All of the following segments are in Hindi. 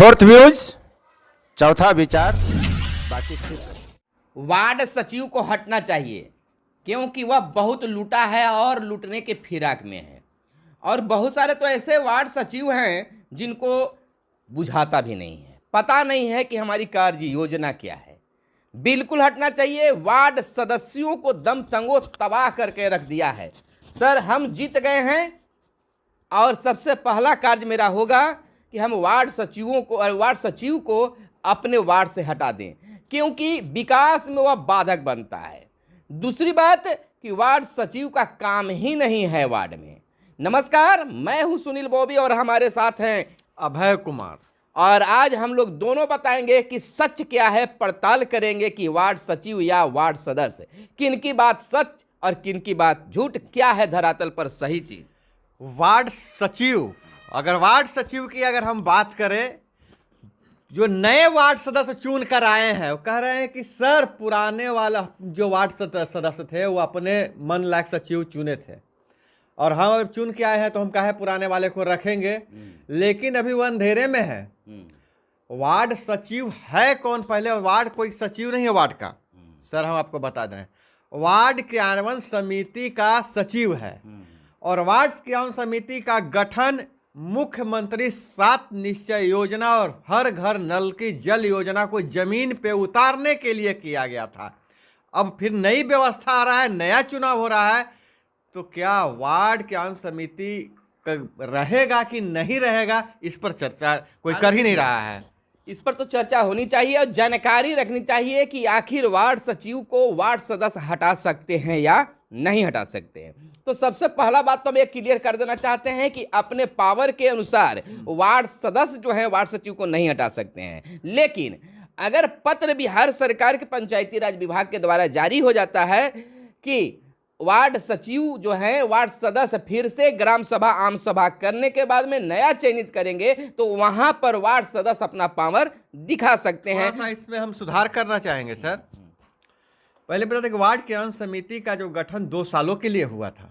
फोर्थ व्यूज, चौथा विचार, बाकी ठीक। वार्ड सचिव को हटना चाहिए क्योंकि वह बहुत लूटा है और लूटने के फिराक में है। और बहुत सारे तो ऐसे वार्ड सचिव हैं जिनको बुझाता भी नहीं है, पता नहीं है कि हमारी कार्य योजना क्या है। बिल्कुल हटना चाहिए। वार्ड सदस्यों को दम तंगो तबाह करके रख दिया है। सर, हम जीत गए हैं और सबसे पहला कार्य मेरा होगा कि हम वार्ड सचिव को अपने वार्ड से हटा दें, क्योंकि विकास में वह बाधक बनता है। दूसरी बात कि वार्ड सचिव का काम ही नहीं है वार्ड में। नमस्कार, मैं हूं सुनील बॉबी और हमारे साथ हैं अभय कुमार। और आज हम लोग दोनों बताएंगे कि सच क्या है, पड़ताल करेंगे कि वार्ड सचिव या वार्ड सदस्य किन की बात सच और किन की बात झूठ, क्या है धरातल पर सही चीज। वार्ड सचिव, अगर हम बात करें, जो नए वार्ड सदस्य चुन कर आए हैं वो कह रहे हैं कि सर पुराने वाला जो वार्ड सदस्य थे वो अपने मन लायक सचिव चुने थे और हम अब चुन के आए हैं तो हम कहे पुराने वाले को रखेंगे, लेकिन अभी वो अंधेरे में है। वार्ड सचिव है कौन? पहले वार्ड कोई सचिव नहीं है वार्ड का। सर, हम आपको बता दें, वार्ड क्रियान्वयन समिति का सचिव है और वार्ड क्रियान्वयन समिति का गठन मुख्यमंत्री 7 निश्चय योजना और हर घर नल की जल योजना को जमीन पे उतारने के लिए किया गया था। अब फिर नई व्यवस्था आ रहा है, नया चुनाव हो रहा है, तो क्या वार्ड क्रियान्वयन समिति रहेगा कि नहीं रहेगा, इस पर चर्चा कोई कर ही नहीं रहा है। इस पर तो चर्चा होनी चाहिए और जानकारी रखनी चाहिए कि आखिर वार्ड सचिव को वार्ड सदस्य हटा सकते हैं या नहीं हटा सकते हैं। तो सबसे पहला बात तो हम ये क्लियर कर देना चाहते हैं कि अपने पावर के अनुसार वार्ड सदस्य जो है वार्ड सचिव को नहीं हटा सकते हैं। लेकिन अगर पत्र बिहार सरकार के पंचायती राज विभाग के द्वारा जारी हो जाता है कि वार्ड सचिव जो है वार्ड सदस्य फिर से ग्राम सभा आम सभा करने के बाद में नया चयनित करेंगे, तो वहां पर वार्ड सदस्य अपना पावर दिखा सकते हैं। इसमें हम सुधार करना चाहेंगे सर। पहले बता दें कि वार्ड क्रियान्वयन समिति का जो गठन 2 सालों के लिए हुआ था,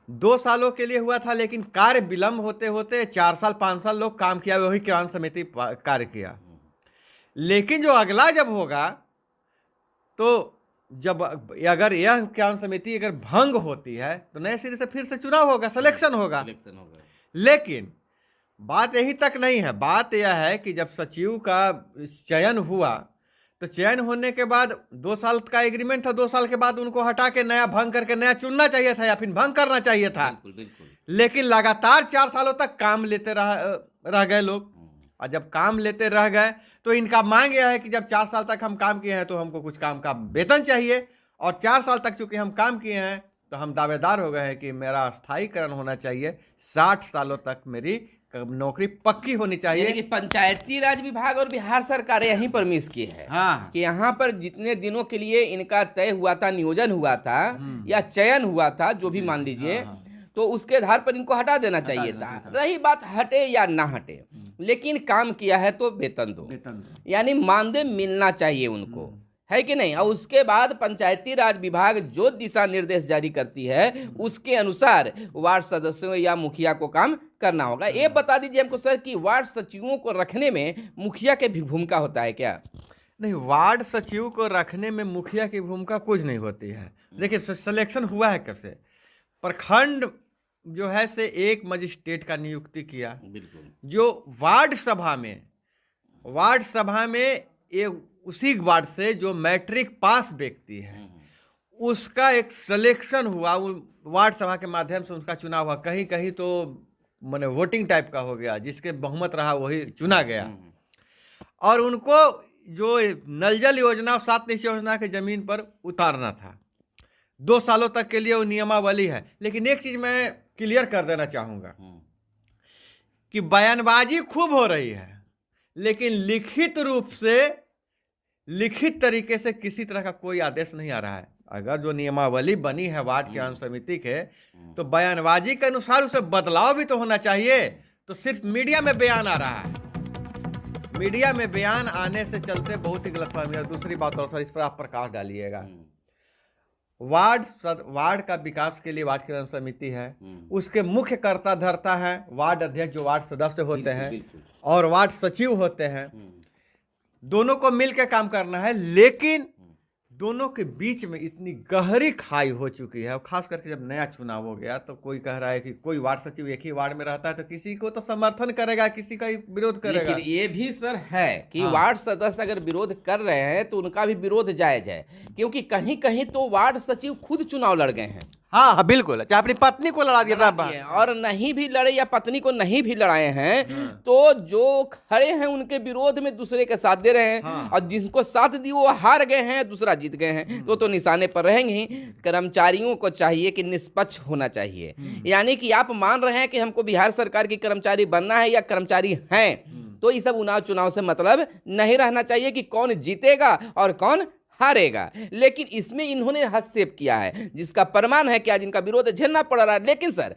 2 सालों के लिए हुआ था, लेकिन कार्य विलंब होते होते 4 साल 5 साल लोग काम किया, वही क्रियान्वयन समिति कार्य किया। लेकिन जो अगला जब होगा, तो जब अगर यह क्रियान्वयन समिति अगर भंग होती है तो नए सिरे से फिर से चुनाव होगा, सिलेक्शन होगा। लेकिन बात यही तक नहीं है। बात यह है कि जब सचिव का चयन हुआ तो चयन होने के बाद 2 साल का एग्रीमेंट था, 2 साल के बाद उनको हटा के नया भंग करके नया चुनना चाहिए था या फिर भंग करना चाहिए था। बिल्कुल। लेकिन लगातार 4 सालों तक काम लेते रह गए लोग, और जब काम लेते रह गए तो इनका मांग यह है कि जब 4 साल तक हम काम किए हैं तो हमको कुछ काम का वेतन चाहिए, और 4 साल तक चूंकि हम काम किए हैं तो हम दावेदार हो गए हैं कि मेरा स्थायीकरण होना चाहिए, 60 सालों तक मेरी नौकरी पक्की होनी चाहिए। कि पंचायती राज विभाग और बिहार सरकार यहीं पर मिस की है। हाँ। कि यहाँ पर जितने दिनों के लिए इनका तय हुआ था, नियोजन हुआ था या चयन हुआ था, जो भी मान लीजिए, तो उसके आधार पर इनको हटा देना चाहिए था। रही बात हटे या ना हटे, लेकिन काम किया है तो वेतन दो, यानी मानदेय मिलना चाहिए उनको, है कि नहीं। और उसके बाद पंचायती राज विभाग जो दिशा निर्देश जारी करती है उसके अनुसार वार्ड सदस्यों या मुखिया को काम करना होगा। ये बता दीजिए हमको सर कि वार्ड सचिवों को रखने में मुखिया की भी भूमिका होता है क्या? नहीं, वार्ड सचिव को रखने में मुखिया की भूमिका कुछ नहीं होती है। देखिए, सिलेक्शन हुआ है कैसे? प्रखंड जो है से एक मजिस्ट्रेट का नियुक्ति किया। बिल्कुल। जो वार्ड सभा में एक उसी वार्ड से जो मैट्रिक पास व्यक्ति है उसका एक सिलेक्शन हुआ, वार्ड सभा के माध्यम से उसका चुनाव हुआ। कहीं कहीं तो माने वोटिंग टाइप का हो गया, जिसके बहुमत रहा वही चुना गया। और उनको जो नल जल योजना 7 निश्चय योजना के जमीन पर उतारना था, 2 सालों तक के लिए वो नियमावली है। लेकिन एक चीज मैं क्लियर कर देना चाहूंगा कि बयानबाजी खूब हो रही है, लेकिन लिखित तरीके से किसी तरह का कोई आदेश नहीं आ रहा है। अगर जो नियमावली बनी है वार्ड क्रियान्वयन समिति के, तो बयानबाजी के अनुसार उसमें बदलाव भी तो होना चाहिए। तो सिर्फ मीडिया में बयान आ रहा है, मीडिया में बयान आने से चलते बहुत ही गलतफहमी है। दूसरी बात और सर, इस पर आप प्रकाश डालिएगा। वार्ड का विकास के लिए वार्ड क्रियान्वयन समिति है, उसके मुख्य कर्ता धर्ता है वार्ड अध्यक्ष जो वार्ड सदस्य होते हैं और वार्ड सचिव होते हैं। दोनों को मिल के काम करना है, लेकिन दोनों के बीच में इतनी गहरी खाई हो चुकी है। और खास करके जब नया चुनाव हो गया तो कोई कह रहा है कि कोई वार्ड सचिव एक ही वार्ड में रहता है तो किसी को तो समर्थन करेगा, किसी का विरोध करेगा। लेकिन ये भी सर है कि वार्ड सदस्य अगर विरोध कर रहे हैं तो उनका भी विरोध जायज है, क्योंकि कहीं कहीं तो वार्ड सचिव खुद चुनाव लड़ गए हैं। हाँ हाँ बिल्कुल, चाहे अपनी पत्नी को लड़ा दिया और नहीं भी लड़े या पत्नी को नहीं भी लड़ाए हैं तो जो खड़े हैं उनके विरोध में दूसरे के साथ दे रहे हैं, और जिनको साथ दी वो हार गए हैं, दूसरा जीत गए हैं, तो निशाने पर रहेंगे ही। कर्मचारियों को चाहिए कि निष्पक्ष होना चाहिए, यानी कि आप मान रहे हैं कि हमको बिहार सरकार की कर्मचारी बनना है या कर्मचारी हैं, तो ये सब उनाव चुनाव से मतलब नहीं रहना चाहिए कि कौन जीतेगा और कौन हारेगा। लेकिन इसमें इन्होंने हस्तक्षेप किया है, जिसका प्रमाण है कि आज इनका विरोध झेलना पड़ रहा है। लेकिन सर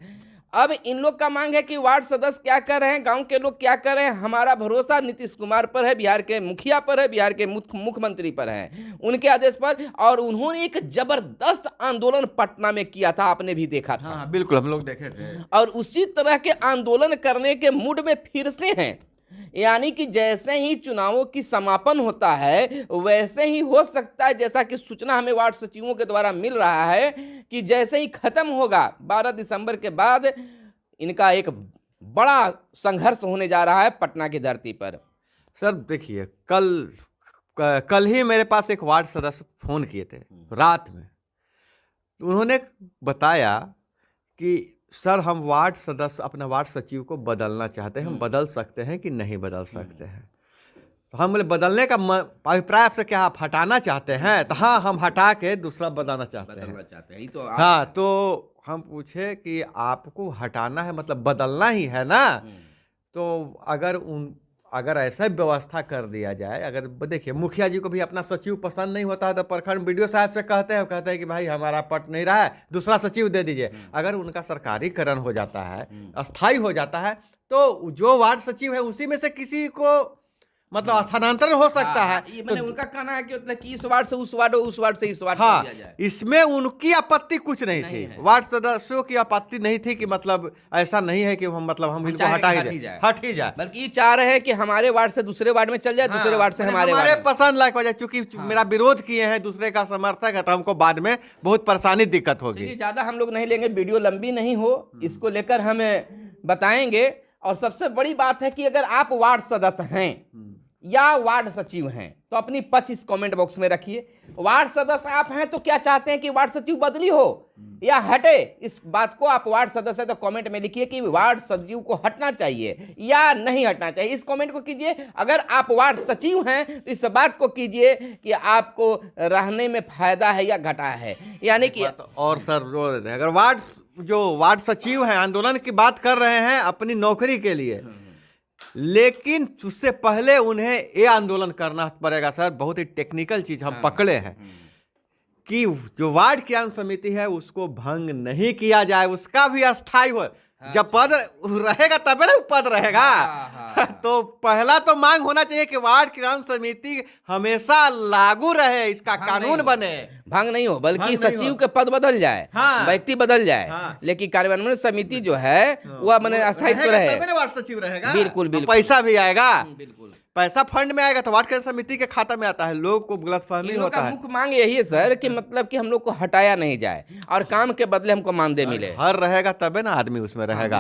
अब इन लोग का मांग है कि वार्ड सदस्य क्या कर रहे हैं, गांव के लोग क्या कर रहे हैं। हमारा भरोसा नीतीश कुमार पर है, बिहार के मुखिया पर है, बिहार के मुख्यमंत्री पर है, उनके आदेश पर। और उन्होंने एक जबरदस्त आंदोलन पटना में किया था, आपने भी देखा था। हाँ बिल्कुल, हम लोग देखे थे। और उसी तरह के आंदोलन करने के मूड में फिर से हैं, यानी कि जैसे ही चुनावों की समापन होता है वैसे ही हो सकता है, जैसा कि सूचना हमें वार्ड सचिवों के द्वारा मिल रहा है कि जैसे ही खत्म होगा 12 दिसंबर के बाद इनका एक बड़ा संघर्ष होने जा रहा है पटना की धरती पर। सर देखिए, कल ही मेरे पास एक वार्ड सदस्य फोन किए थे रात में, तो उन्होंने बताया कि सर हम वार्ड सदस्य अपना वार्ड सचिव को बदलना चाहते हैं, हम बदल सकते हैं कि नहीं बदल सकते हैं। तो हम बोले बदलने का अभिप्राय आपसे क्या, आप हटाना चाहते हैं? तो हाँ, हम हटा के दूसरा बदलना चाहते हैं। तो हाँ, तो हम पूछे कि आपको हटाना है मतलब बदलना ही है ना? तो अगर ऐसा व्यवस्था कर दिया जाए, अगर देखिए मुखिया जी को भी अपना सचिव पसंद नहीं होता है तो प्रखंड बीडीओ साहब से कहते हैं कि भाई हमारा पट नहीं रहा है, दूसरा सचिव दे दीजिए। अगर उनका सरकारीकरण हो जाता है, अस्थायी हो जाता है, तो जो वार्ड सचिव है उसी में से किसी को मतलब स्थानांतरण हो सकता है। ये मैंने उनका कहना है कि मतलब कि इस वार्ड से उस वार्ड, उस वार्ड से इस वार्ड हाँ, कर दिया जाए। इसमें उनकी आपत्ति कुछ नहीं थी, वार्ड सदस्यों की आपत्ति नहीं थी कि मतलब ऐसा नहीं है कि हम इनको हटा ही जाए, बल्कि ये चाह रहे हैं कि हमारे वार्ड से दूसरे वार्ड में चल जाए, दूसरे वार्ड से हमारे पसंद लायक हो जाए। चूंकि मेरा विरोध किए हैं, दूसरे का समर्थक है, तो हमको बाद में बहुत परेशानी दिक्कत होगी। ज्यादा हम लोग नहीं लेंगे, वीडियो लंबी नहीं हो, इसको लेकर हमें बताएंगे। और सबसे बड़ी बात है कि अगर आप वार्ड सदस्य हैं या वार्ड सचिव हैं तो अपनी पक्ष इस कमेंट बॉक्स में रखिए। वार्ड सदस्य आप हैं तो क्या चाहते हैं कि वार्ड सचिव बदली हो या हटे, इस बात को आप वार्ड सदस्य तो कमेंट में लिखिए कि वार्ड सचिव को हटना चाहिए या नहीं हटना चाहिए, इस कमेंट को कीजिए। अगर आप वार्ड सचिव हैं तो इस बात को कीजिए कि आपको रहने में फायदा है या घाटा है, यानी कि और सर अगर वार्ड सचिव हैं आंदोलन की बात कर रहे हैं अपनी नौकरी के लिए, लेकिन उससे पहले उन्हें ये आंदोलन करना पड़ेगा। सर बहुत ही टेक्निकल चीज हम पकड़े हैं कि जो वार्ड क्रियान्वयन समिति है उसको भंग नहीं किया जाए, उसका भी अस्थायी हो। जब पद रहेगा तब ना पद रहेगा। तो पहला तो मांग होना चाहिए कि वार्ड क्रियान्वयन समिति हमेशा लागू रहे, इसका कानून बने, भंग नहीं हो, बल्कि सचिव के पद बदल जाए, व्यक्ति बदल जाए, लेकिन कार्यान्वयन समिति जो है वह मैंने अस्थायित्व रहे, वार्ड सचिव रहेगा। बिल्कुल बिल्कुल, पैसा भी आएगा, बिल्कुल पैसा फंड में आएगा तो वार्ड क्रियान्वयन समिति के खाता में आता है। लोग को गलतफहमी होता है। मुख्य मांग यही है सर कि मतलब कि हम लोग को हटाया नहीं जाए और काम के बदले हमको मानदेय मिले। हर रहेगा तबे ना आदमी उसमें रहेगा।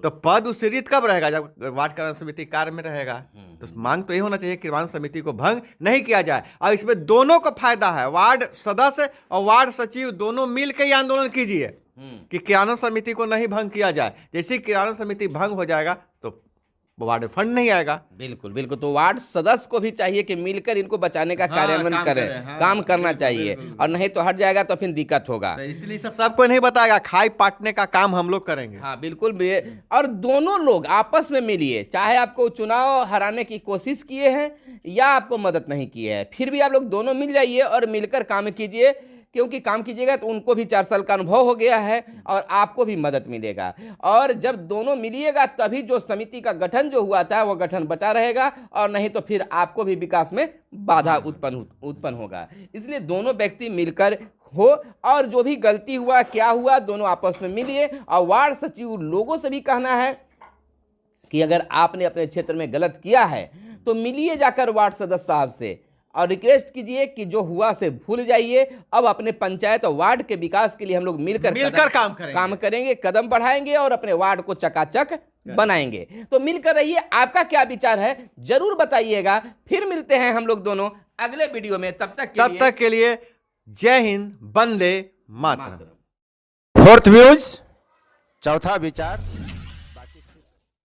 तो पद उसीरित कब रहेगा? जब वार्ड क्रियान्वयन समिति कार्य में रहेगा। तो मांग तो यही होना चाहिए कि क्रियान्वयन समिति को भंग नहीं किया जाए। और इसमें दोनों को फायदा है, वार्ड सदस्य और वार्ड सचिव दोनों मिल के आंदोलन कीजिए कि क्रियान्वयन समिति को नहीं भंग किया जाए। जैसे क्रियान्वयन समिति भंग हो जाएगा तो वार्ड फंड नहीं आएगा। बिल्कुल बिल्कुल, तो वार्ड सदस्य को भी चाहिए कि मिलकर इनको बचाने का कार्यान्वयन करें, काम करना चाहिए, और नहीं तो हट जाएगा तो फिर दिक्कत होगा। इसलिए सबको नहीं बताएगा, खाई पाटने का काम हम लोग करेंगे। हाँ बिल्कुल, और दोनों लोग आपस में मिलिए, चाहे आपको चुनाव हराने की कोशिश किए हैं या आपको मदद नहीं की है, फिर भी आप लोग दोनों मिल जाइए और मिलकर काम कीजिए, क्योंकि काम कीजिएगा तो उनको भी 4 साल का अनुभव हो गया है और आपको भी मदद मिलेगा। और जब दोनों मिलिएगा तभी जो समिति का गठन जो हुआ था वो गठन बचा रहेगा, और नहीं तो फिर आपको भी विकास में बाधा उत्पन्न होगा। इसलिए दोनों व्यक्ति मिलकर हो, और जो भी गलती हुआ क्या हुआ दोनों आपस में मिलिए। और वार्ड सचिव लोगों से भी कहना है कि अगर आपने अपने क्षेत्र में गलत किया है तो मिलिए जाकर वार्ड सदस्य साहब से और रिक्वेस्ट कीजिए कि जो हुआ से भूल जाइए। अब अपने पंचायत और वार्ड के विकास के लिए हम लोग मिलकर काम करेंगे, कदम बढ़ाएंगे और अपने वार्ड को चकाचक बनाएंगे। तो मिलकर रहिए। आपका क्या विचार है जरूर बताइएगा। फिर मिलते हैं हम लोग दोनों अगले वीडियो में। तब तक के लिए जय हिंद, वंदे मातरम। फोर्थ व्यूज, चौथा विचार।